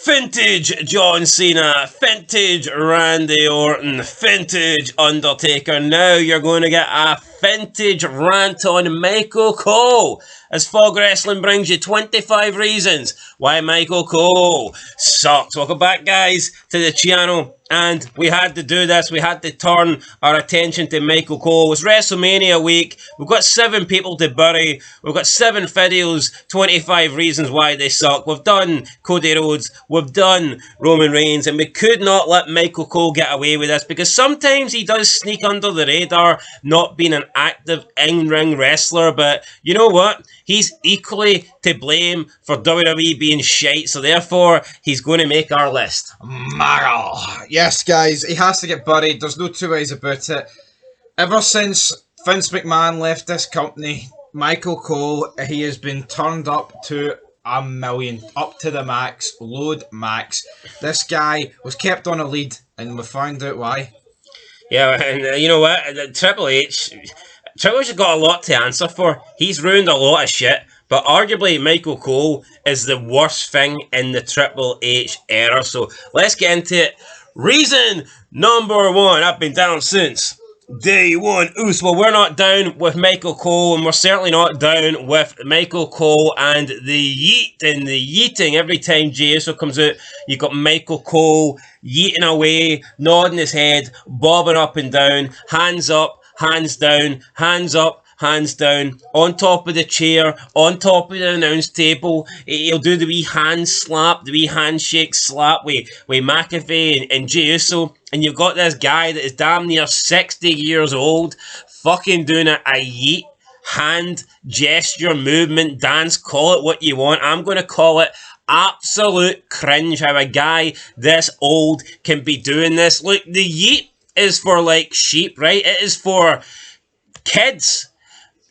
Vintage John Cena, vintage Randy Orton, vintage Undertaker. Now you're going to get a vintage rant on Michael Cole, as Fog Wrestling brings you 25 reasons why Michael Cole sucks. Welcome back, guys, to the channel. And we had to do this. We had to turn our attention to Michael Cole. It was WrestleMania week. We've got 7 people to bury. We've got 7 videos, 25 reasons why they suck. We've done Cody Rhodes. We've done Roman Reigns. And we could not let Michael Cole get away with this, because sometimes he does sneak under the radar, not being an active in-ring wrestler. But you know what? He's equally to blame for WWE being shite. So therefore, he's going to make our list. Marl. Yes, guys, he has to get buried. There's no two ways about it. Ever since Vince McMahon left this company, Michael Cole, he has been turned up to a million, up to the max, load max. This guy was kept on a lead, and we found out why. Yeah, and you know what? Triple H has got a lot to answer for. He's ruined a lot of shit. But arguably, Michael Cole is the worst thing in the Triple H era. So let's get into it. Reason number 1. I've been down since day one. Well, we're not down with Michael Cole, and we're certainly not down with Michael Cole and the yeet and the yeeting. Every time Jey Uso comes out, you got Michael Cole yeeting away, nodding his head, bobbing up and down, hands up, hands down, hands up, hands down, on top of the chair, on top of the announce table. He'll do the wee hand slap, the wee handshake slap with McAfee and Jey Uso. And you've got this guy that is damn near 60 years old, fucking doing a yeet, hand, gesture, movement, dance, call it what you want. I'm going to call it absolute cringe how a guy this old can be doing this. Look, the yeet is for like sheep, right? It is for kids.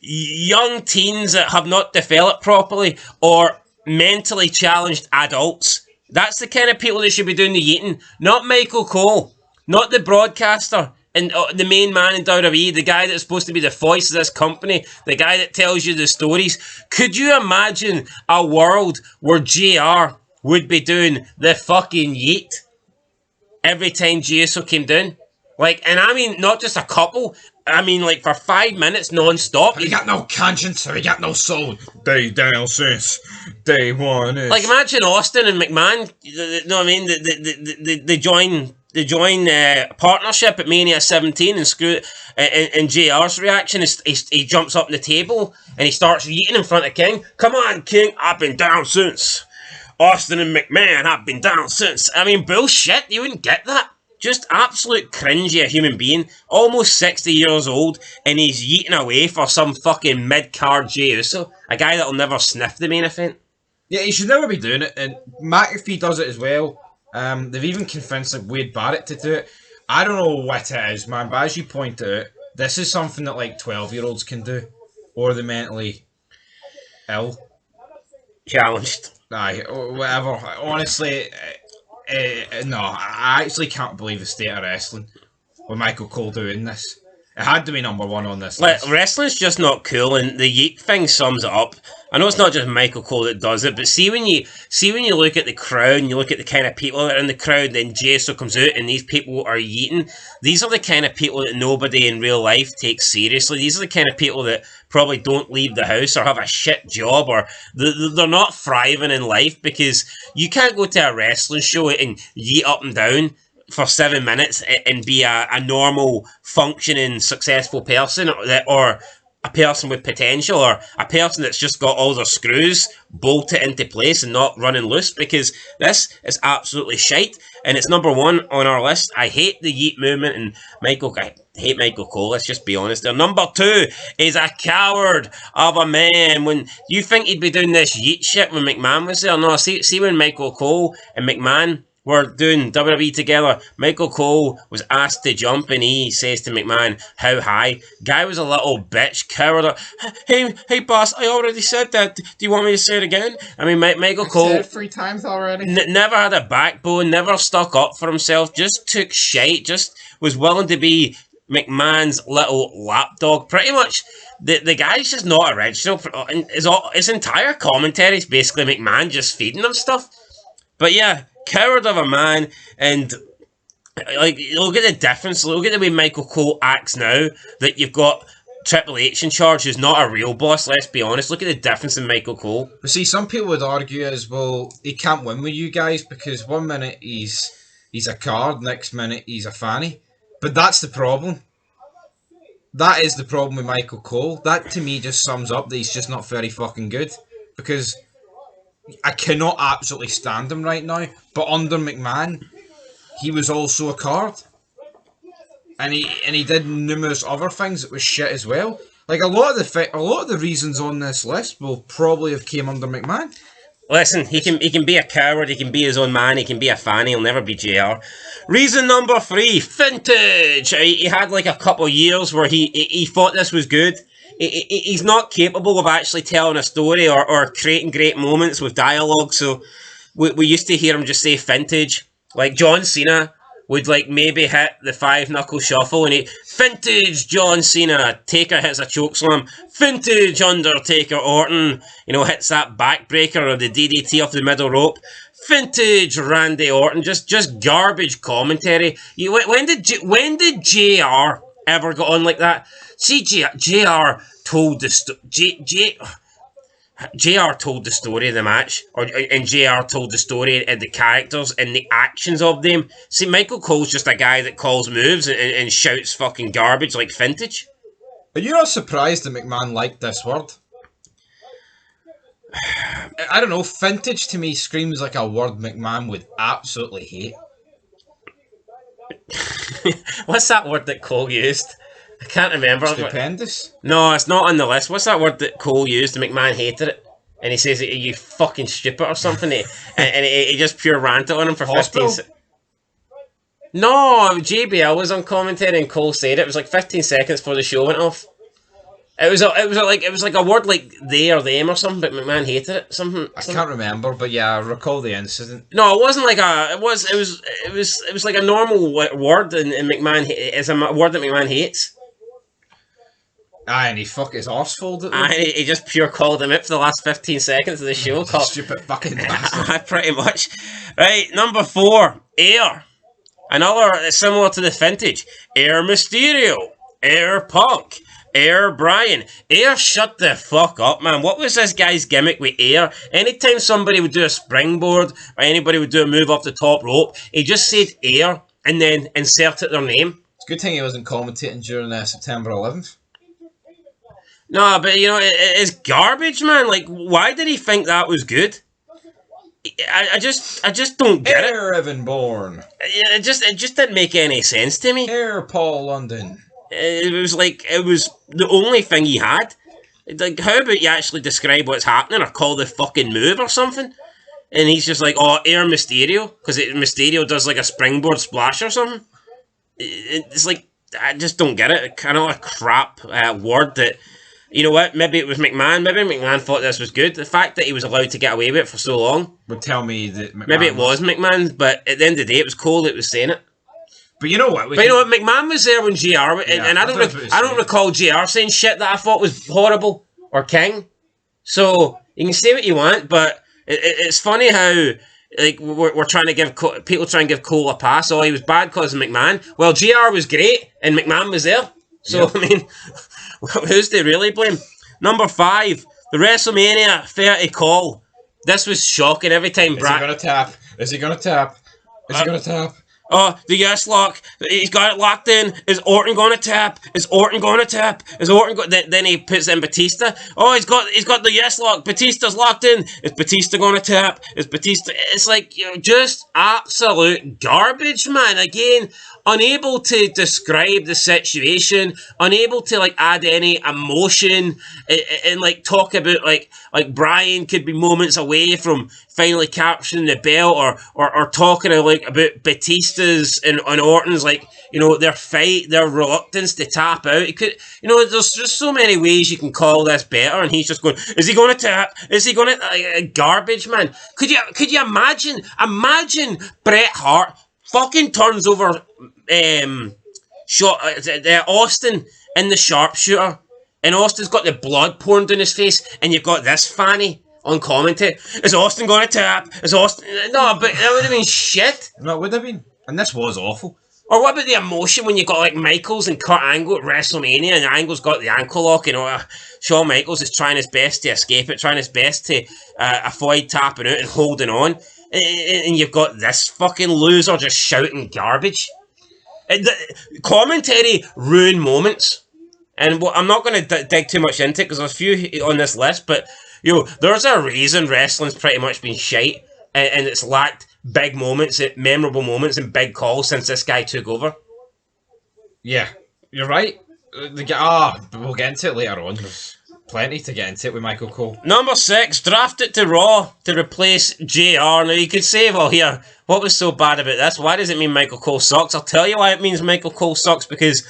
Young teens that have not developed properly, or mentally challenged adults. That's the kind of people that should be doing the yeeting, not Michael Cole, not the broadcaster and the main man in WWE, the guy that's supposed to be the voice of this company, the guy that tells you the stories. Could you imagine a world where JR would be doing the fucking yeet every time Jey Uso came down? Like, and I mean, not just a couple. I mean, like, for 5 minutes non-stop. Have you got no conscience? Have you got no soul? Day down since day one. Like, imagine Austin and McMahon. You know what I mean? They join partnership at Mania 17, and JR's reaction is he jumps up on the table and he starts yeeting in front of King. Come on, King, I've been down since. Austin and McMahon, I've been down since. I mean, bullshit. You wouldn't get that. Just absolute cringy, a human being, almost 60 years old, and he's yeeting away for some fucking mid-card Jey Uso, a guy that'll never sniff the main event. Yeah, he should never be doing it, and McAfee does it as well. They've even convinced like Wade Barrett to do it. I don't know what it is, man, but as you point out, this is something that like 12-year-olds can do, or the mentally ill. Challenged. Aye, or whatever. Honestly... no, I actually can't believe the state of wrestling with Michael Cole doing this. It had to be number 1 on this list. Wrestling's just not cool, and the yeet thing sums it up. I know it's not just Michael Cole that does it, but see when you look at the crowd and you look at the kind of people that are in the crowd, then Jey Uso comes out and these people are yeeting. These are the kind of people that nobody in real life takes seriously. These are the kind of people that probably don't leave the house or have a shit job, or they're not thriving in life, because you can't go to a wrestling show and yeet up and down for 7 minutes and be a normal, functioning, successful person, or a person with potential, or a person that's just got all their screws bolted into place and not running loose, because this is absolutely shite, and it's number 1 on our list. I hate the yeet movement, and I hate Michael Cole, let's just be honest there. Number 2 is a coward of a man. When you think he'd be doing this yeet shit when McMahon was there? No, see when Michael Cole and McMahon were doing WWE together, Michael Cole was asked to jump, and he says to McMahon, how high? Guy was a little bitch, coward. Hey boss, I already said that. Do you want me to say it again? I mean, Michael Cole said it 3 times already. Never had a backbone, never stuck up for himself, just took shite, just was willing to be McMahon's little lapdog. Pretty much, the guy's just not original. His entire commentary is basically McMahon just feeding him stuff. But yeah, coward of a man, and like, look at the difference. Look at the way Michael Cole acts now. That you've got Triple H in charge, who's not a real boss. Let's be honest. Look at the difference in Michael Cole. But see, some people would argue as well, he can't win with you guys because one minute he's a card, next minute he's a fanny. But that's the problem. That is the problem with Michael Cole. That to me just sums up that he's just not very fucking good. Because I cannot absolutely stand him right now. But under McMahon, he was also a card. And he did numerous other things that was shit as well. Like a lot of the reasons on this list will probably have came under McMahon. Listen, he can be a coward, he can be his own man, he can be a fan, he'll never be JR. Reason number 3, vintage. He had like a couple of years where he thought this was good. He's not capable of actually telling a story or creating great moments with dialogue, so we used to hear him just say vintage. Like John Cena would like maybe hit the 5-knuckle shuffle and vintage John Cena, Taker hits a chokeslam, vintage Undertaker, Orton, hits that backbreaker or the DDT off the middle rope, vintage Randy Orton, just garbage commentary. When did JR ever got on like that? See, JR told the JR told the story of the match, and JR told the story and the characters and the actions of them. See, Michael Cole's just a guy that calls moves and shouts fucking garbage like vintage. Are you not surprised that McMahon liked this word? I don't know, vintage to me screams like a word McMahon would absolutely hate. What's that word that Cole used? I can't remember. Stupendous? No, it's not on the list. What's that word that Cole used and McMahon hated it? And he says, you fucking stupid or something. and he just pure ranted on him for 15 seconds. No, JBL was on commentary and Cole said it. It was like 15 seconds before the show went off. It was like a word like they or them or something, but McMahon hated it. Something. I can't remember, but yeah, I recall the incident. No, it wasn't like it was like a normal word, and McMahon is a word that McMahon hates. Aye, and he fuck his arse folded. Aye, he just pure called him up for the last 15 seconds of the show. Stupid fucking bastard. Pretty much. Right, number 4, Air. Another similar to the vintage. Air Mysterio. Air Punk. Air Brian. Air, shut the fuck up, man. What was this guy's gimmick with Air? Anytime somebody would do a springboard or anybody would do a move off the top rope, he just said Air and then inserted their name. It's a good thing he wasn't commentating during September 11th. No, but it's garbage, man. Like, why did he think that was good? I just don't get it. Air Evan Bourne. It just didn't make any sense to me. Air Paul London. It was the only thing he had. Like, how about you actually describe what's happening or call the fucking move or something? And he's just like, oh, Air Mysterio, because Mysterio does like a springboard splash or something. It's like, I just don't get it. Kind of a crap word that. You know what? Maybe it was McMahon. Maybe McMahon thought this was good. The fact that he was allowed to get away with it for so long would tell me that McMahon maybe it was McMahon, but at the end of the day, it was Cole that was saying it. But you know what? McMahon was there when JR, and I don't recall JR saying shit that I thought was horrible or King. So you can say what you want, but it's funny how like we're trying to give people try and give Cole a pass. Oh, he was bad because of McMahon. Well, JR was great, and McMahon was there. So yep. I mean. Who's they really blame? Number 5, the WrestleMania 30 call. This was shocking every time. Is he going to tap? Is he going to tap? Is he going to tap? Oh, the yes lock. He's got it locked in. Is Orton going to tap? Is Orton going to tap? Is Orton then he puts in Batista. Oh, he's got the yes lock. Batista's locked in. Is Batista going to tap? Is Batista... It's like, just absolute garbage, man. Again, unable to describe the situation, unable to like add any emotion, and like talk about like Brian could be moments away from finally capturing the belt, or talking about Batista's and Orton's their fight, their reluctance to tap out. It could, there's just so many ways you can call this better, and he's just going, is he going to tap? Is he going to garbage, man? Could you imagine Bret Hart fucking turns over Austin in the sharpshooter, and Austin's got the blood pouring down his face, and you've got this fanny on commentary. Is Austin going to tap? Is Austin... No, but that would have been shit. No, it would have been. And this was awful. Or what about the emotion when you got like Michaels and Kurt Angle at WrestleMania and Angle's got the ankle lock, you know, Shawn Michaels is trying his best to escape it, trying his best to avoid tapping out and holding on. And you've got this fucking loser just shouting garbage. The commentary ruin moments. And I'm not going to dig too much into it because there's a few on this list, but there's a reason wrestling's pretty much been shite and it's lacked big moments, memorable moments, and big calls since this guy took over. Yeah, you're right. We'll get into it later on. There's plenty to get into it with Michael Cole. Number 6, drafted to Raw to replace JR. Now you could say, well, here, what was so bad about this? Why does it mean Michael Cole sucks? I'll tell you why it means Michael Cole sucks, because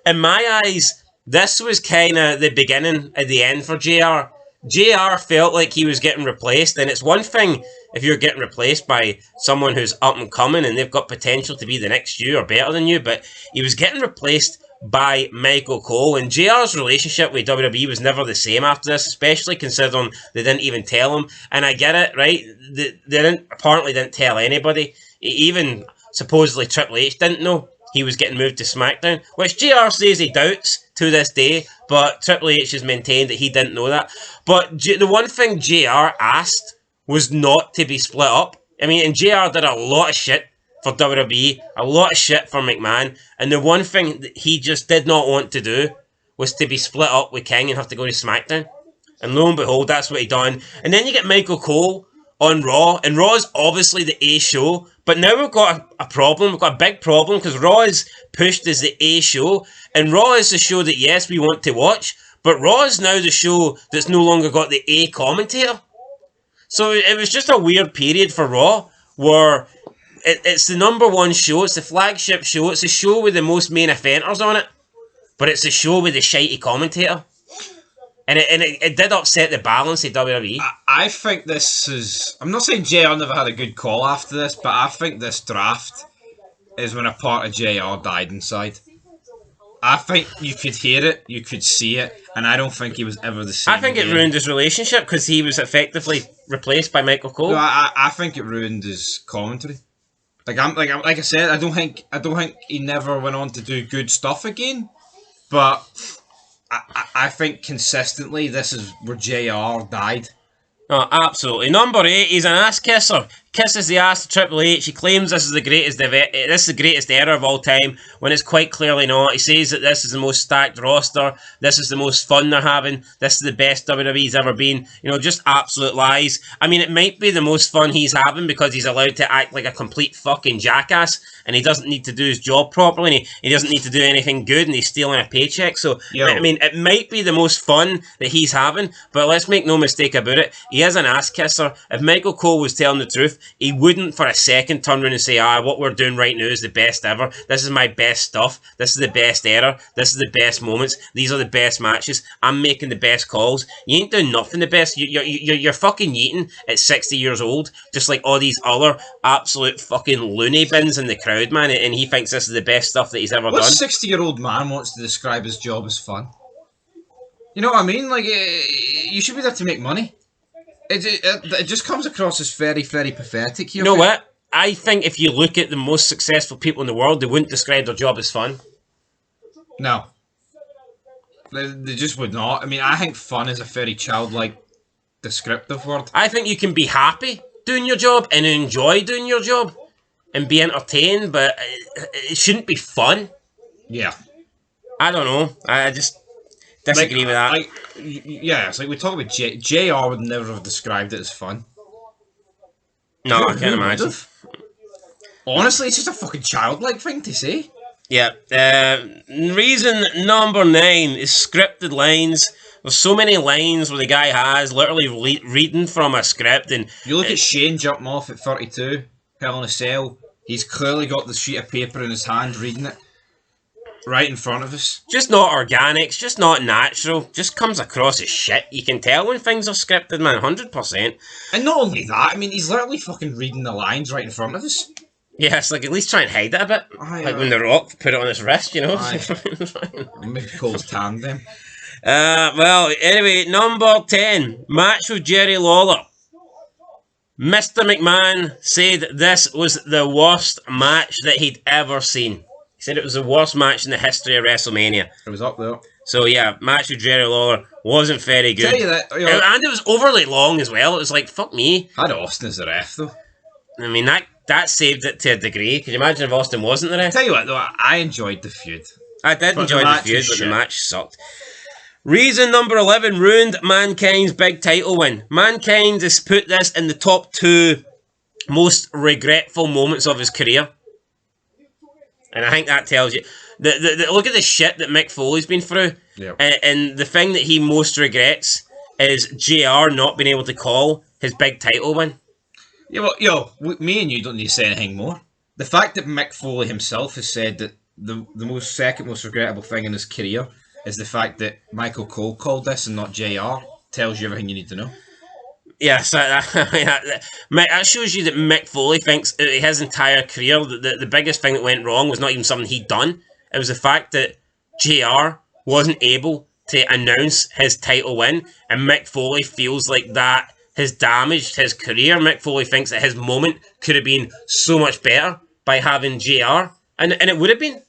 in my eyes, this was kind of the beginning at the end for JR. JR felt like he was getting replaced, and it's one thing if you're getting replaced by someone who's up and coming and they've got potential to be the next you or better than you, but he was getting replaced by Michael Cole, and JR's relationship with WWE was never the same after this, especially considering they didn't even tell him. And I get it, right? They apparently didn't tell anybody. Even supposedly Triple H didn't know he was getting moved to SmackDown, which JR says he doubts to this day, but Triple H has maintained that he didn't know that. But the one thing JR asked was not to be split up. I mean, and JR did a lot of shit for WWE, a lot of shit for McMahon, and the one thing that he just did not want to do was to be split up with King and have to go to SmackDown. And lo and behold, that's what he done. And then you get Michael Cole on Raw, and Raw is obviously the A show, but now we've got a problem, we've got a big problem, because Raw is pushed as the A show, and Raw is the show that, yes, we want to watch, but Raw is now the show that's no longer got the A commentator. So it was just a weird period for Raw, where it's the number one show, it's the flagship show, it's the show with the most main eventers on it, but it's the show with the shitey commentator. And it did upset the balance of WWE. I think this is... I'm not saying JR never had a good call after this, but I think this draft is when a part of JR died inside. I think you could hear it, you could see it, and I don't think he was ever the same. I think it ruined his relationship because he was effectively replaced by Michael Cole. No, I think it ruined his commentary. Like I said, I don't think he never went on to do good stuff again, but I think consistently this is where JR died. Oh, absolutely. Number 8, he's an ass kisser. Kisses the ass to Triple H. He claims this is the greatest era of all time, when it's quite clearly not. He says that this is the most stacked roster. This is the most fun they're having. This is the best WWE's ever been. Just absolute lies. I mean, it might be the most fun he's having because he's allowed to act like a complete fucking jackass, and he doesn't need to do his job properly, and he doesn't need to do anything good, and he's stealing a paycheck. So, I mean, it might be the most fun that he's having, but let's make no mistake about it. He is an ass kisser. If Michael Cole was telling the truth, he wouldn't for a second turn around and say, what we're doing right now is the best ever. This is my best stuff. This is the best era. This is the best moments. These are the best matches. I'm making the best calls. You ain't doing nothing the best. You're fucking yeeting at 60 years old, just like all these other absolute fucking loony bins in the crowd, man, and he thinks this is the best stuff that he's ever done. What 60-year-old man wants to describe his job as fun? You know what I mean? Like, you should be there to make money. It just comes across as very, very pathetic. You know what? I think if you look at the most successful people in the world, they wouldn't describe their job as fun. No. They just would not. I mean, I think fun is a very childlike, descriptive word. I think you can be happy doing your job and enjoy doing your job and be entertained, but it shouldn't be fun. Yeah. I don't know. I just disagree with that. Yeah, it's like we talk about JR would never have described it as fun. No, I can't imagine. Honestly, it's just a fucking childlike thing to say. Yeah. Reason number 9 is scripted lines. There's so many lines where the guy has literally reading from a script, and you look at Shane jumping off at 32, Hell in a Cell. He's clearly got the sheet of paper in his hand, reading it right in front of us. Just not organic. It's just not natural. Just comes across as shit. You can tell when things are scripted, man. 100%. And not only that, I mean, he's literally fucking reading the lines right in front of us. Yeah, it's like at least try and hide it a bit. Like when The Rock put it on his wrist, you know. Maybe Cole's tanned them. Well, anyway, number 10, match with Jerry Lawler. Mr. McMahon said this was the worst match that he'd ever seen. He said it was the worst match in the history of WrestleMania. It was up there. So yeah, match with Jerry Lawler wasn't very good. Tell you that, you know, And it was overly long as well. It was like, fuck me. had Austin as the ref though. I mean, that saved it to a degree. Could you imagine if Austin wasn't the ref? Tell you what though, I enjoyed the feud. I did But enjoy the the match feud, was but the shit. match sucked. Reason number 11 ruined Mankind's big title win. Mankind has put this in the top 2 most regretful moments of his career. And I think that tells you. Look at the shit that Mick Foley's been through. Yep. And the thing that he most regrets is JR not being able to call his big title win. Yeah, well, me and you don't need to say anything more. The fact that Mick Foley himself has said that the second most regrettable thing in his career is the fact that Michael Cole called this and not JR tells you everything you need to know. Yes, that shows you that Mick Foley thinks his entire career, the biggest thing that went wrong was not even something he'd done. It was the fact that JR wasn't able to announce his title win, and Mick Foley feels like that has damaged his career. Mick Foley thinks that his moment could have been so much better by having JR, and it would have been.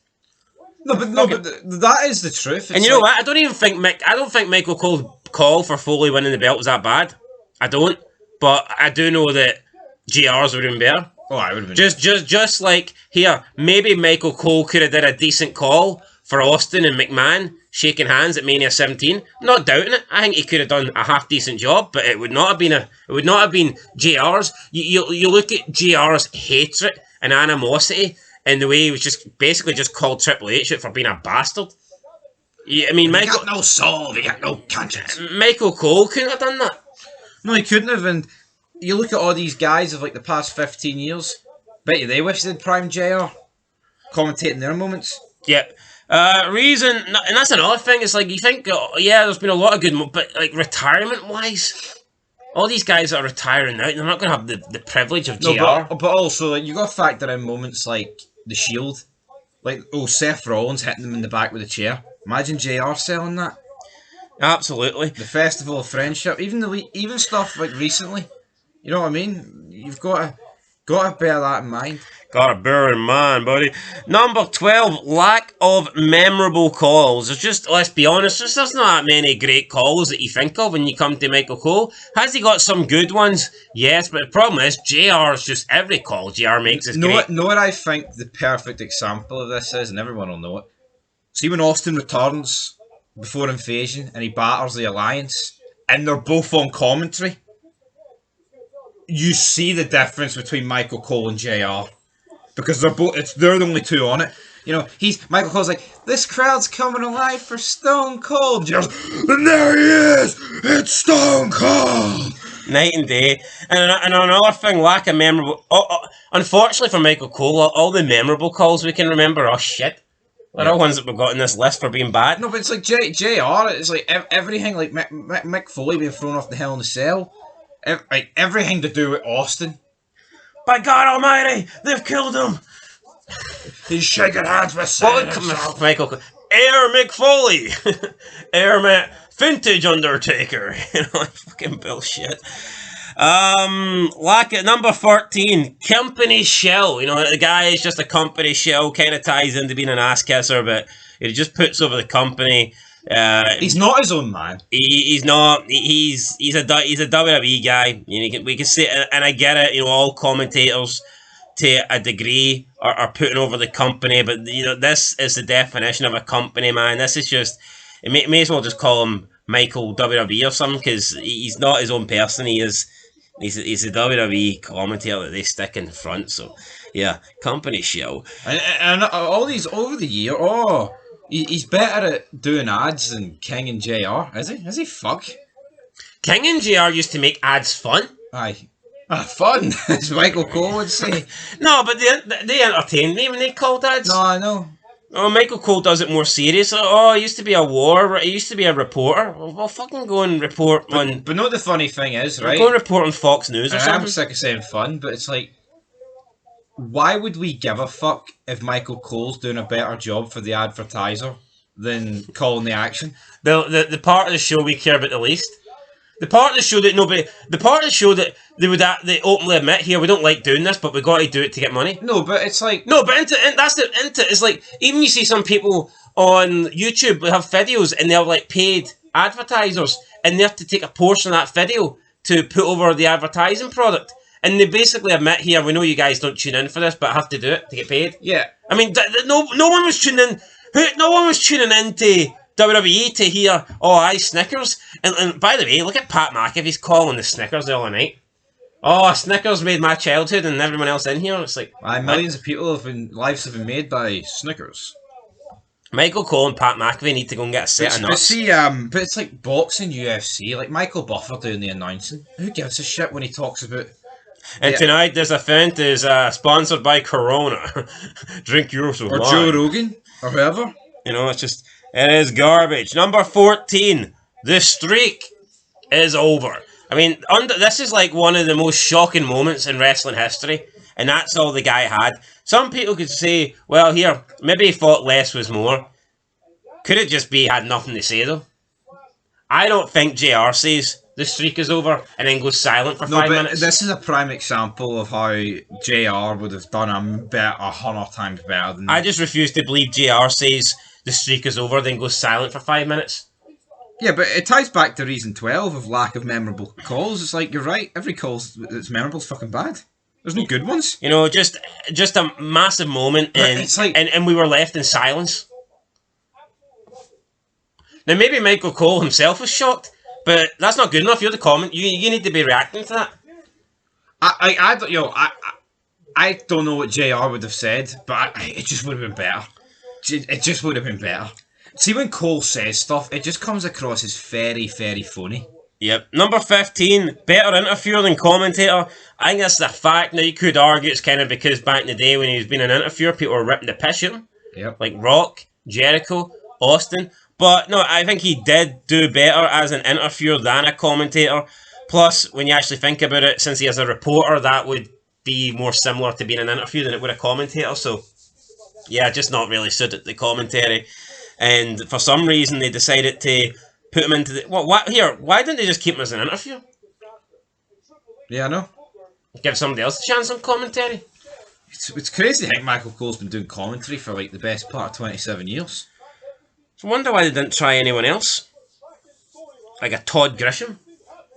No, but that is the truth. And you know what? I don't think Michael Cole's call for Foley winning the belt was that bad. I don't, but I do know that JR's would have been better. Oh, I would have been. Just like here, maybe Michael Cole could have did a decent call for Austin and McMahon shaking hands at Mania 17. I'm not doubting it. I think he could have done a half decent job, but it would not have been JR's. You look at JR's hatred and animosity and the way he was just basically just called Triple H out for being a bastard. Yeah, I mean, He got no soul, he got no conscience. Michael Cole couldn't have done that. No, he couldn't have. And you look at all these guys of like the past 15 years. Bet you they wish they'd prime JR commentating their moments. Yep. Reason, and that's another thing. It's like you think, yeah, there's been a lot of good, but like retirement wise, all these guys that are retiring now, they're not going to have the privilege of JR. No, but also like you got to factor in moments like the Shield, like Seth Rollins hitting them in the back with a chair. Imagine JR selling that. Absolutely. The Festival of Friendship, even stuff like recently. You know what I mean? You've got to bear that in mind. Gotta bear in mind, buddy. Number 12, lack of memorable calls. There's just, let's be honest, there's not that many great calls that you think of when you come to Michael Cole. Has he got some good ones? Yes, but the problem is, JR's just every call JR makes is great. Know what I think the perfect example of this is, and everyone will know it. See when Austin returns before Invasion and he batters the Alliance, and they're both on commentary, you see the difference between Michael Cole and JR. Because they're the only two on it. You know, Michael Cole's like, this crowd's coming alive for Stone Cold. And there he is! It's Stone Cold! Night and day. And another thing, lack of memorable... unfortunately for Michael Cole, all the memorable calls we can remember are shit. They're all ones that we've got in this list for being bad. No, but it's like JR, it's like everything, like Mick Foley being thrown off the Hell in a Cell. Everything to do with Austin. By God Almighty, they've killed him. He's shaking hands with Michael Cole. Air Mick Foley. Air Vintage Undertaker. You know, like fucking bullshit. Lack at number 14, company shell. You know, the guy is just a company shell, kind of ties into being an ass kisser, but he just puts over the company. He's not his own man. He's not. He's a WWE guy. You know, we can say, and I get it. You know, all commentators to a degree are putting over the company, but you know, this is the definition of a company, man. This is just. It may as well just call him Michael WWE or something, because he's not his own person. He's a WWE commentator that they stick in the front. So yeah, company show. And all these over the year. He's better at doing ads than King and JR, is he? Is he? Fuck. King and JR used to make ads fun. Aye. Fun, as Michael Cole would say. No, but they entertained me when they called ads. No, I know. Oh, Michael Cole does it more serious. Oh, he used to be a he used to be a reporter. Well, fucking go and report on... But no, the funny thing is, right? Go and report on Fox News or something. I'm sick of saying fun, but it's like... Why would we give a fuck if Michael Cole's doing a better job for the advertiser than calling the action. The part of the show we care about the least. The part of the show that nobody, the part of the show that they openly admit here, we don't like doing this, but we got to do it to get money. No, but it's like It's like even you see some people on YouTube who have videos and they're like paid advertisers and they have to take a portion of that video to put over the advertising product. And they basically admit here, we know you guys don't tune in for this, but I have to do it to get paid. Yeah. I mean, no one was tuning in. No one was tuning into WWE to hear, oh, aye, Snickers. And by the way, look at Pat McAfee's calling the Snickers the other night. Oh, Snickers made my childhood and everyone else in here. It's like... millions of people lives have been made by Snickers. Michael Cole and Pat McAfee need to go and get a set of nuts. But see, but it's like boxing, UFC, like Michael Buffer doing the announcing. Who gives a shit when he talks about... And tonight, this event is sponsored by Corona. Drink yours with Or wine. Joe Rogan, or whoever. You know, it is garbage. Number 14, the streak is over. I mean, this is like one of the most shocking moments in wrestling history, and that's all the guy had. Some people could say, well, here, maybe he thought less was more. Could it just be he had nothing to say, though? I don't think JR says the streak is over and then goes silent for 5 minutes. This is a prime example of how JR would have done 100 times better than... I just refuse to believe JR says the streak is over, then goes silent for 5 minutes. Yeah, but it ties back to reason 12 of lack of memorable calls. It's like, you're right, every call that's memorable is fucking bad. There's no good ones. You know, just a massive moment, and it's like, and we were left in silence. Now, maybe Michael Cole himself was shocked, but that's not good enough. You're the comment. You need to be reacting to that. I don't know what JR would have said, but it just would have been better. It just would have been better. See, when Cole says stuff, it just comes across as very, very funny. Yep. Number 15, better interviewer than commentator. I think that's the fact. Now, you could argue it's kind of because back in the day when he was being an interviewer, people were ripping the piss at him. Yep. Like Rock, Jericho, Austin. But no, I think he did do better as an interviewer than a commentator. Plus, when you actually think about it, since he is a reporter, that would be more similar to being an interview than it would a commentator. So, yeah, just not really suited the commentary. And for some reason, they decided to put him into the... Why didn't they just keep him as an interview? Yeah, I know. Give somebody else a chance on commentary. It's crazy to think Michael Cole's been doing commentary for like the best part of 27 years. I wonder why they didn't try anyone else. Like a Todd Grisham.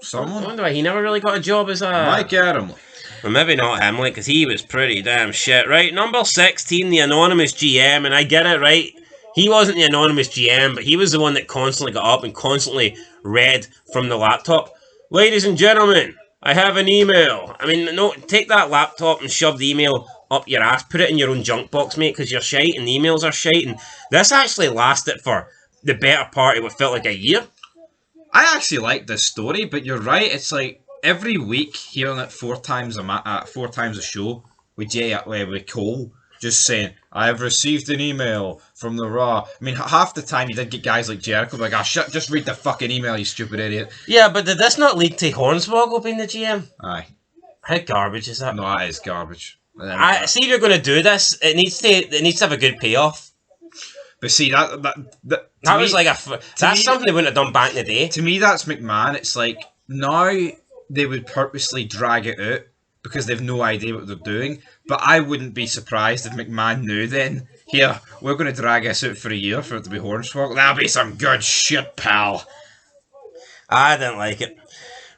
Someone? I wonder why he never really got a job as a... Mike Adamle. Well, maybe not him, like, because he was pretty damn shit. Right, number 16, the anonymous GM, and I get it, right? He wasn't the anonymous GM, but he was the one that constantly got up and constantly read from the laptop. Ladies and gentlemen, I have an email. I mean, no, take that laptop and shove the email up your ass. Put it in your own junk box, mate, because you're shite and the emails are shite. And this actually lasted for the better part of what felt like a year. I actually like this story, but you're right. It's like every week hearing it 4 times a show with Cole just saying, I have received an email from the Raw. I mean, half the time you did get guys like Jericho like, shut, just read the fucking email, you stupid idiot. Yeah, but did this not lead to Hornswoggle being the GM? Aye. How garbage is that? No, that is garbage. I see if you're going to do this, it needs to have a good payoff. But see, that's something they wouldn't have done back in the day. To me, that's McMahon. It's like, now they would purposely drag it out because they've no idea what they're doing. But I wouldn't be surprised if McMahon knew then, here, we're going to drag this out for a year for it to be Hornswoggle. That'll be some good shit, pal. I didn't like it.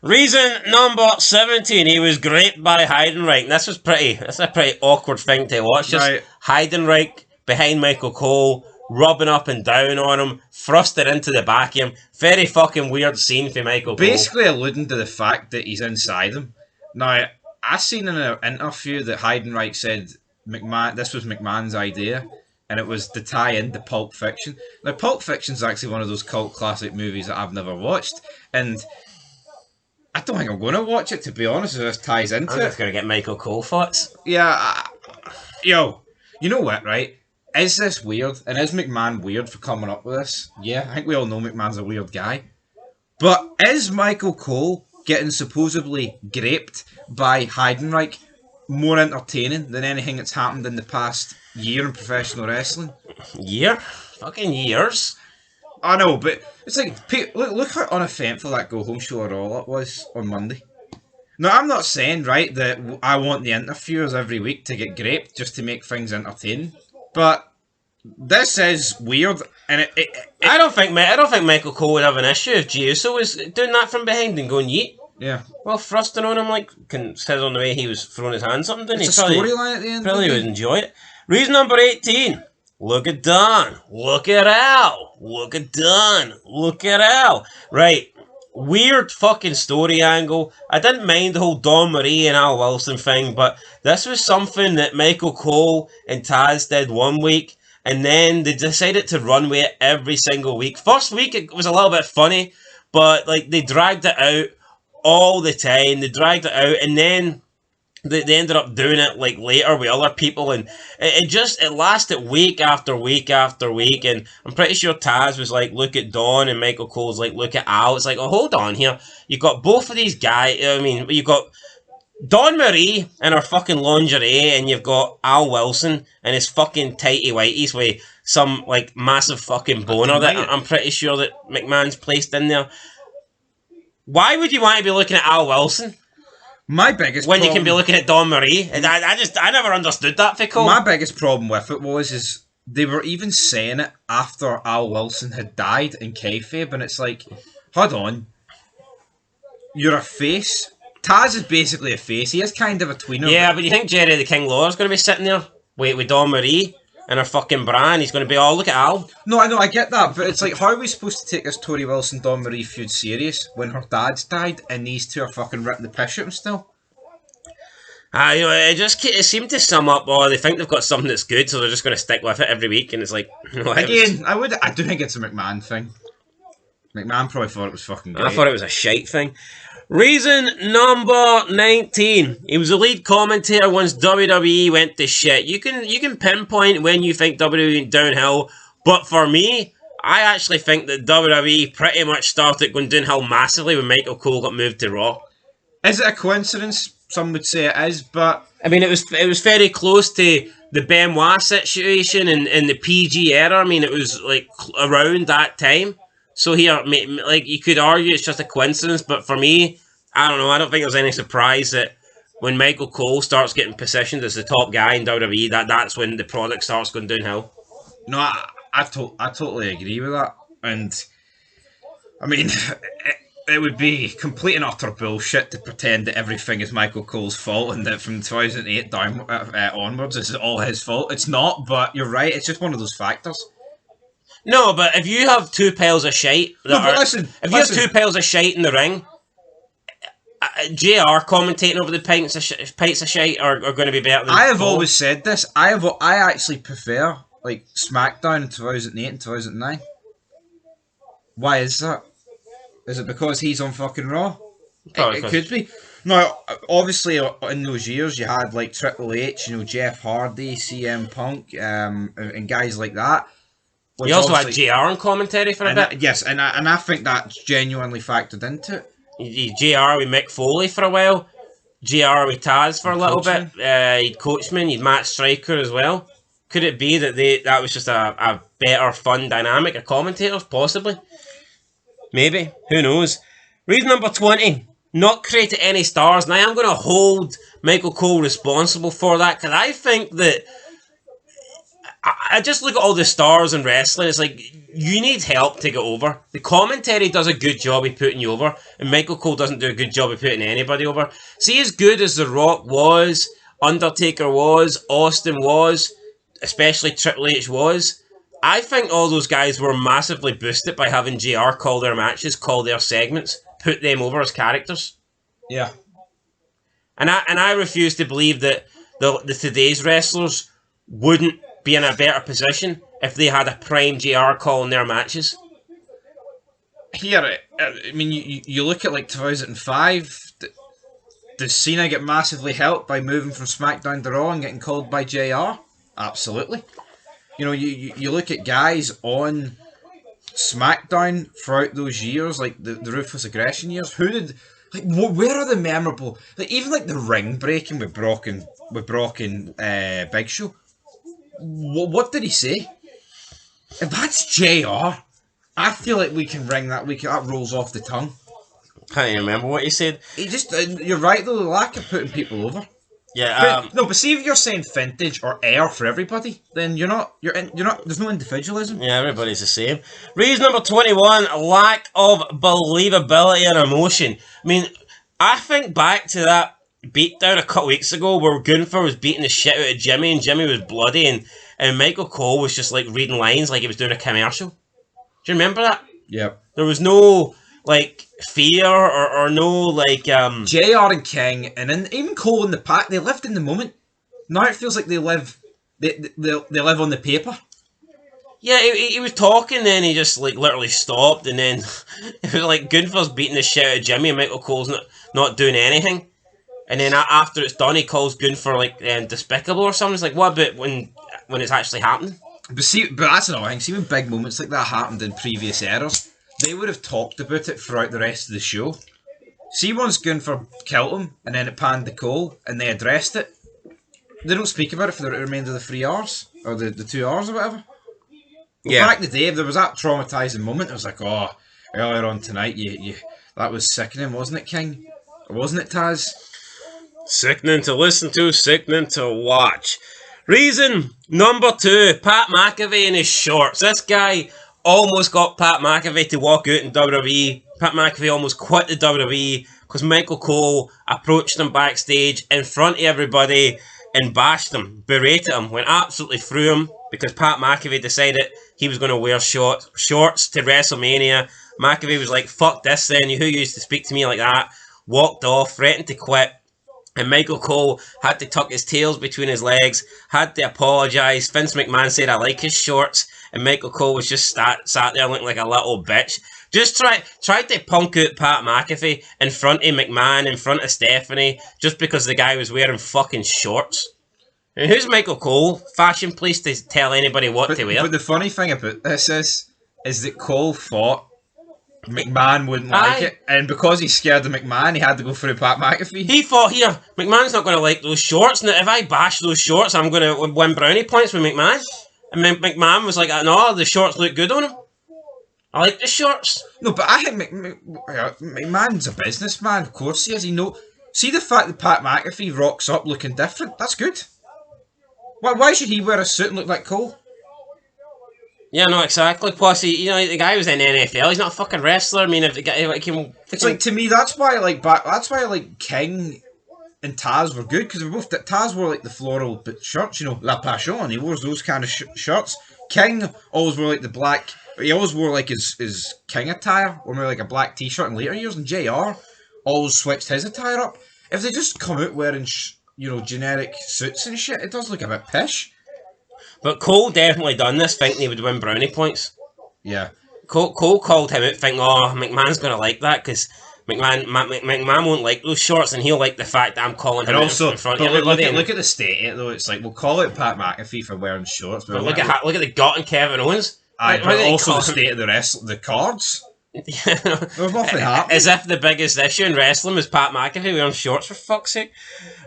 Reason number 17, he was graped by Heidenreich. That's a pretty awkward thing to watch. Just right. Heidenreich behind Michael Cole, rubbing up and down on him, thrusted into the back of him. Very fucking weird scene for Michael Cole. Basically alluding to the fact that he's inside him. Now, I seen in an interview that Heidenreich said this was McMahon's idea, and it was to tie into Pulp Fiction. Now, Pulp Fiction's actually one of those cult classic movies that I've never watched, and I don't think I'm going to watch it, to be honest, if this ties into I'm just going to get Michael Cole thoughts. Yeah, you know what, right? Is this weird? And is McMahon weird for coming up with this? Yeah, I think we all know McMahon's a weird guy. But is Michael Cole getting supposedly graped by Heidenreich more entertaining than anything that's happened in the past year in professional wrestling? Year? Fucking years. I know, but it's like, look how uneventful that go home show Raw was on Monday. Now, I'm not saying, right, that I want the interferes every week to get graped just to make things entertaining, but this is weird, and I don't think Michael Cole would have an issue if Jey Uso was doing that from behind and going yeet. Yeah. Well, thrusting on him like says on the way he was throwing his hands up, didn't he? It's a storyline at the end. Probably would enjoy it. Reason number 18. Look at Don. Look at Al. Look at Don. Look at Al. Right. Weird fucking story angle. I didn't mind the whole Dawn Marie and Al Wilson thing, but this was something that Michael Cole and Taz did one week, and then they decided to run with it every single week. First week it was a little bit funny, but like they dragged it out all the time. They dragged it out, and then they ended up doing it like later with other people, and it lasted week after week after week. And I'm pretty sure Taz was like, look at Dawn, and Michael Cole's like, look at Al. It's like, oh, hold on here. You got both of these guys. I mean, you got Dawn Marie in her fucking lingerie, and you've got Al Wilson and his fucking tighty whities with some like massive fucking boner that I'm pretty sure that McMahon's placed in there. Why would you want to be looking at Al Wilson? My biggest when problem, you can be looking at Dawn Marie, and I never understood that, Fickle. My biggest problem with it is they were even saying it after Al Wilson had died in kayfabe, and it's like, hold on, you're a face. Taz is basically a face. He is kind of a tweener. Yeah, but you think Jerry the King Lawler's going to be sitting there with Dawn Marie and her fucking bra, and he's going to be, oh, look at Al. No, I know, I get that, but it's like, how are we supposed to take this Tori Wilson Dawn Marie feud serious when her dad's died and these two are fucking ripping the piss at him still? You know, it seemed to sum up, they think they've got something that's good, so they're just going to stick with it every week, and it's like, you know, again, I do think it's a McMahon thing. McMahon probably thought it was fucking great. I thought it was a shite thing. Reason number 19. He was a lead commentator once WWE went to shit. You can pinpoint when you think WWE went downhill, but for me, I actually think that WWE pretty much started going downhill massively when Michael Cole got moved to Raw. Is it a coincidence? Some would say it is, but I mean, it was very close to the Benoit situation in the PG era. I mean, it was like around that time. So here, like, you could argue it's just a coincidence, but for me, I don't know. I don't think there's any surprise that when Michael Cole starts getting positioned as the top guy in WWE, that's when the product starts going downhill. No, I totally agree with that. And, I mean, it would be complete and utter bullshit to pretend that everything is Michael Cole's fault and that from 2008 down, onwards it's all his fault. It's not, but you're right. It's just one of those factors. No, but if you have two piles of shite, you have two piles of shite in the ring, JR commentating over the pints of shite are going to be better than I have always said this. I actually prefer like SmackDown in 2008 and 2009. Why is that? Is it because he's on fucking Raw? It could be. No, obviously in those years you had like Triple H, Jeff Hardy, CM Punk, and guys like that. You also had JR on commentary for a bit. Yes, and I think that's genuinely factored into it. JR with Mick Foley for a while. JR with Taz for a little bit. You'd Coachman, you'd Matt Striker as well. Could it be that that was just a better, fun dynamic of commentators? Possibly. Maybe. Who knows? Reason number 20. Not created any stars. Now I'm going to hold Michael Cole responsible for that, because I think that I just look at all the stars in wrestling. It's like, you need help to get over. The commentary does a good job of putting you over, and Michael Cole doesn't do a good job of putting anybody over. See, as good as The Rock was, Undertaker was, Austin was, especially Triple H was, I think all those guys were massively boosted by having JR call their matches, call their segments, put them over as characters. Yeah. And I refuse to believe that the today's wrestlers wouldn't be in a better position if they had a prime JR calling their matches. Here, I mean, you look at like 2005. Does Cena get massively helped by moving from SmackDown to Raw and getting called by JR? Absolutely. You know, you look at guys on SmackDown throughout those years, like the Ruthless Aggression years. Where are the memorable? Like even like the ring breaking with Brock and Big Show. What did he say? If that's JR, I feel like we can ring that. That rolls off the tongue. Can't even remember what he said. He just, you're right though. The lack of putting people over. Yeah. But see if you're saying vintage or air for everybody, then you're not. There's no individualism. Yeah, everybody's the same. Reason number 21: lack of believability and emotion. I mean, I think back to that beatdown a couple weeks ago where Gunther was beating the shit out of Jimmy and Jimmy was bloody and Michael Cole was just like reading lines like he was doing a commercial. Do you remember that? Yep. There was no like fear or no like JR and King and then even Cole in the pack, they lived in the moment. Now it feels like they live live on the paper. Yeah, he was talking, then he just like literally stopped, and then it was like Gunther's beating the shit out of Jimmy, and Michael Cole's not doing anything. And then after it's done, he calls Gunther like despicable or something. It's like, what about when it's actually happening? But that's another thing. See when big moments like that happened in previous eras, they would have talked about it throughout the rest of the show. See once Gunther killed him, and then it panned to Cole, and they addressed it. They don't speak about it for the remainder of the 3 hours or the 2 hours or whatever. Yeah. Back in the day, if there was that traumatising moment, it was like, oh, earlier on tonight, you that was sickening, wasn't it, King? Or wasn't it, Taz? Sickening to listen to, sickening to watch. Reason number 2, Pat McAfee in his shorts. This guy almost got Pat McAfee to walk out in WWE. Pat McAfee almost quit the WWE because Michael Cole approached him backstage in front of everybody and bashed him, berated him, went absolutely through him because Pat McAfee decided he was going to wear shorts to WrestleMania. McAfee was like, fuck this then, who used to speak to me like that? Walked off, threatened to quit. And Michael Cole had to tuck his tails between his legs, had to apologise. Vince McMahon said, I like his shorts. And Michael Cole was just sat there looking like a little bitch. Just tried to punk out Pat McAfee in front of McMahon, in front of Stephanie, just because the guy was wearing fucking shorts. And who's Michael Cole? Fashion police to tell anybody what to wear. But the funny thing about this is that Cole thought McMahon wouldn't like it, and because he's scared of McMahon, he had to go through Pat McAfee. He thought, here, McMahon's not going to like those shorts. Now, if I bash those shorts, I'm going to win brownie points with McMahon. And McMahon was like, no, the shorts look good on him. I like the shorts. No, but I think McMahon's a businessman. Of course he is. See the fact that Pat McAfee rocks up looking different? That's good. Why should he wear a suit and look like Cole? Yeah, no, exactly. Plus, the guy was in the NFL. He's not a fucking wrestler. I mean, if the guy it's like, to me, that's why King and Taz were good, because Taz wore like the floral shirts, La Passion. He wore those kind of shirts. King always wore like the black. He always wore like his King attire, or maybe like a black T-shirt in later years. And JR always switched his attire up. If they just come out wearing generic suits and shit, it does look a bit pish. But Cole definitely done this thinking he would win brownie points. Yeah. Cole called him out thinking, oh, McMahon's going to like that because McMahon won't like those shorts and he'll like the fact that I'm calling him out in front of everybody. Look at the state of it though. It's like, we'll call out Pat McAfee for wearing shorts. But look at the gut and Kevin Owens. But also the state of the cards. There's nothing happening. As if the biggest issue in wrestling was Pat McAfee wearing shorts, for fuck's sake.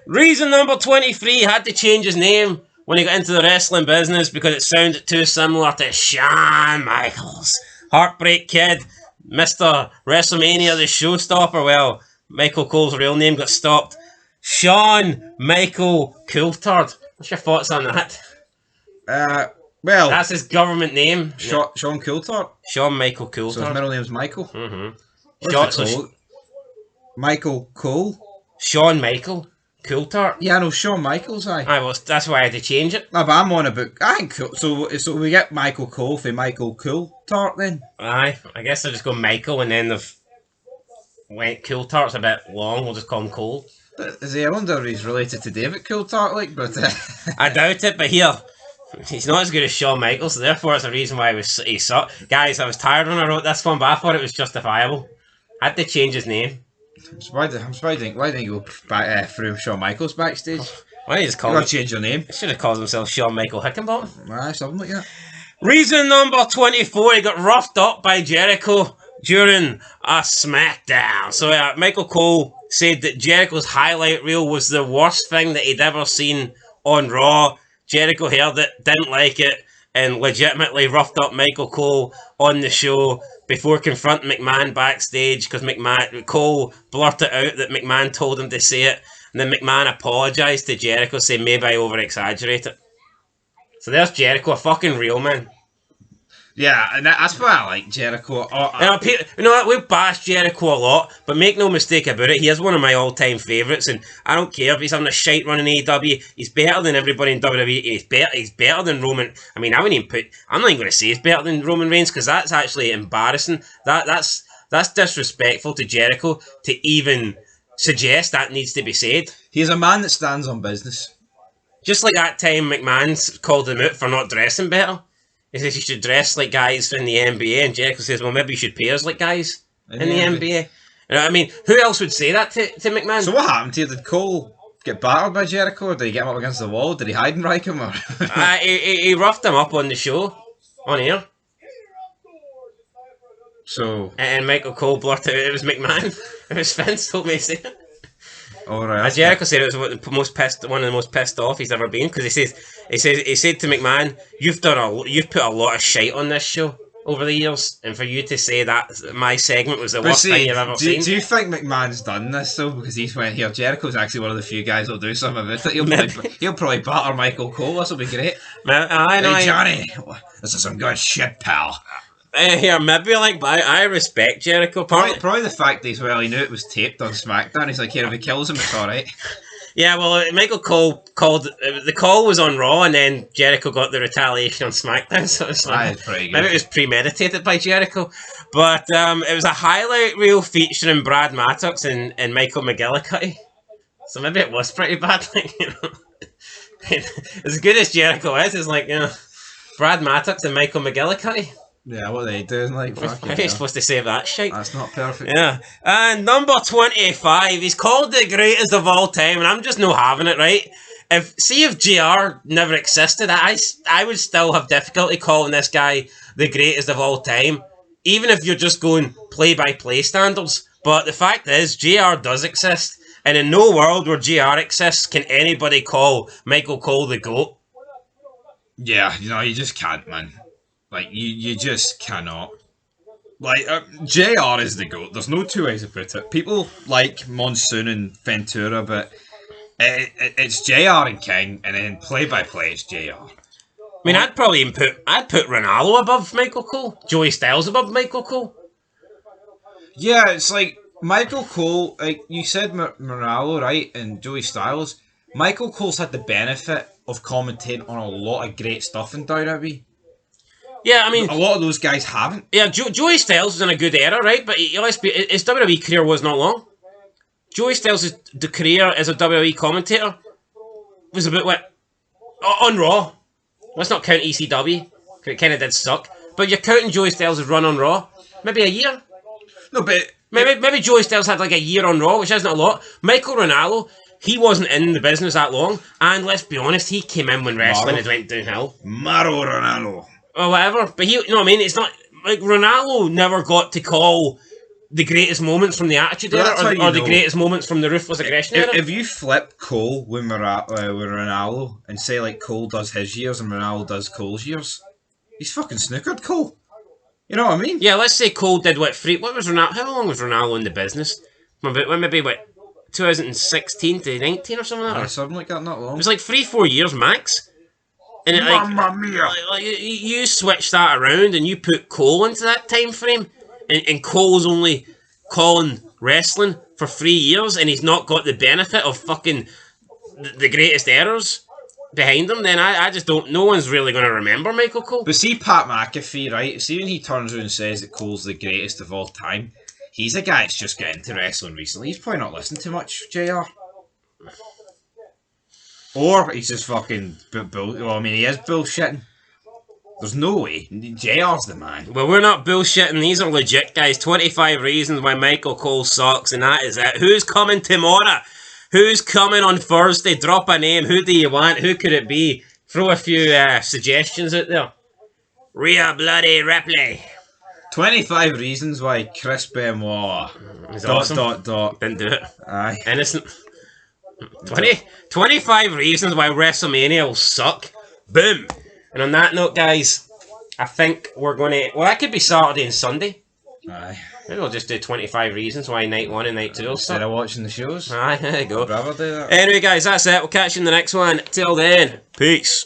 Reason number 23, had to change his name when he got into the wrestling business because it sounded too similar to Shawn Michaels. Heartbreak Kid, Mr. WrestleMania, the showstopper. Well, Michael Cole's real name got stopped. Shawn Michael Coulthard. What's your thoughts on that? Well, that's his government name. Shawn Coulthard. Shawn Michael Coulthard. So his middle name's Michael. Mm-hmm. Michael Cole. Shawn Michael Coulthard. Yeah, I know Shawn Michaels. Well, that's why I had to change it. No, but I'm on about. I think so. We get Michael Cole for Michael Coulthard then. Aye, I guess they'll just go Michael and then they've went Coulthard's a bit long. We'll just call him Cole. But is he? I wonder if he's related to David Coulthard, like. But I doubt it. But here, he's not as good as Shawn Michaels. So therefore, it's a reason why he sucked. Guys, I was tired when I wrote this one, but I thought it was justifiable. I had to change his name. Why didn't you go back through Shawn Michaels backstage? Why didn't you just call him? Change your name. He should have called himself Shawn Michael Hickenbottom. Aye, something like that. Reason number 24, he got roughed up by Jericho during a SmackDown. So Michael Cole said that Jericho's highlight reel was the worst thing that he'd ever seen on Raw. Jericho heard it, didn't like it, and legitimately roughed up Michael Cole on the show before confronting McMahon backstage because Cole blurted out that McMahon told him to say it, and then McMahon apologised to Jericho, saying maybe I over-exaggerated. So there's Jericho, a fucking real man. Yeah, and that's why I like Jericho. You know what? We've bashed Jericho a lot, but make no mistake about it, he is one of my all-time favourites, and I don't care if he's having a shite run in AEW. He's better than everybody in WWE. He's better than Roman. I mean, I'm not even going to say he's better than Roman Reigns because that's actually embarrassing. That's disrespectful to Jericho to even suggest that needs to be said. He's a man that stands on business. Just like that time McMahon called him out for not dressing better. He says you should dress like guys in the NBA, and Jericho says, well, maybe you should pay us like guys in the NBA. You know what I mean? Who else would say that to McMahon? So what happened to you? Did Cole get battered by Jericho, or did he get him up against the wall? Did he hide and Heidenreich him? Or? He roughed him up on the show, on air. So and Michael Cole blurted out it was McMahon. It was Vince told me to say it. Alright. Jericho said it was one of the most pissed off he's ever been because he said to McMahon, you've put a lot of shite on this show over the years, and for you to say that my segment was the worst thing you've ever seen. Do you think McMahon's done this though? Because he's went here. Jericho's actually one of the few guys who'll do something about it. He'll probably batter Michael Cole. This will be great. Hey Johnny, this is some good shit, pal. Here, maybe but I respect Jericho. Probably the fact that he knew it was taped on SmackDown. He's like, here, if he kills him, it's alright. Yeah, well, Michael Cole the call was on Raw, and then Jericho got the retaliation on SmackDown, so it's like, pretty good. Maybe it was premeditated by Jericho. But it was a highlight reel featuring Brad Maddox and Michael McGillicuddy. So maybe it was pretty bad, as good as Jericho is, it's like, Brad Maddox and Michael McGillicuddy. Yeah, what are they doing? Like, how are you supposed to save that shit? That's not perfect. Yeah. And number 25, he's called the greatest of all time, and I'm just not having it, right? If JR never existed, I would still have difficulty calling this guy the greatest of all time, even if you're just going play-by-play standards. But the fact is, JR does exist, and in no world where JR exists can anybody call Michael Cole the GOAT. Yeah, you just can't, man. Like, you just cannot. Like, JR is the GOAT. There's no two ways about it. People like Monsoon and Ventura, but it's JR and King, and then play-by-play it's JR. I mean, I'd put Ronaldo above Michael Cole. Joey Styles above Michael Cole. Yeah, it's like, Michael Cole, like, you said Ronaldo, right, and Joey Styles. Michael Cole's had the benefit of commentating on a lot of great stuff in WWE. Yeah, I mean, a lot of those guys haven't. Yeah, Joey Styles was in a good era, right? But his WWE career was not long. Joey Styles' career as a WWE commentator was about on Raw. Let's not count ECW. It kind of did suck. But you're counting Joey Styles' run on Raw, maybe a year. No, but maybe Joey Styles had like a year on Raw, which isn't a lot. Michael Ronaldo, he wasn't in the business that long, and let's be honest, he came in when wrestling had went downhill. Mauro Ronaldo. Or whatever, but you know what I mean? It's not like Ronaldo never got to call the greatest moments from the Attitude Era or the greatest moments from the Ruthless Aggression Era. If you flip Cole with Ronaldo and say like Cole does his years and Ronaldo does Cole's years, he's fucking snookered Cole. You know what I mean? Yeah, let's say Cole did what was Ronaldo? How long was Ronaldo in the business? Maybe 2016 to 19 or something like that. Something like that, not long. It was like 3-4 years max. And Mamma mia! Like, you switch that around and you put Cole into that time frame, and Cole's only calling wrestling for 3 years, and he's not got the benefit of fucking the greatest eras behind him. Then I just don't. No one's really going to remember Michael Cole. But see Pat McAfee, right? See when he turns around and says that Cole's the greatest of all time. He's a guy that's just getting into wrestling recently. He's probably not listening to much JR. Or he's just fucking he is bullshitting. There's no way. JR's the man. Well, we're not bullshitting. These are legit, guys. 25 reasons why Michael Cole sucks, and that is it. Who's coming tomorrow? Who's coming on Thursday? Drop a name. Who do you want? Who could it be? Throw a few suggestions out there. Rhea Bloody Ripley. 25 reasons why Chris Benoit. Awesome. Didn't do it. Aye. Innocent. 25 reasons why WrestleMania will suck. Boom. And on that note, guys, I think we're going to... Well, that could be Saturday and Sunday. Aye. Maybe we'll just do 25 reasons why night 1 and night 2 will Instead start. of watching the shows. Aye, there you go. I'd rather do that. Anyway, guys, that's it. We'll catch you in the next one. Till then, peace.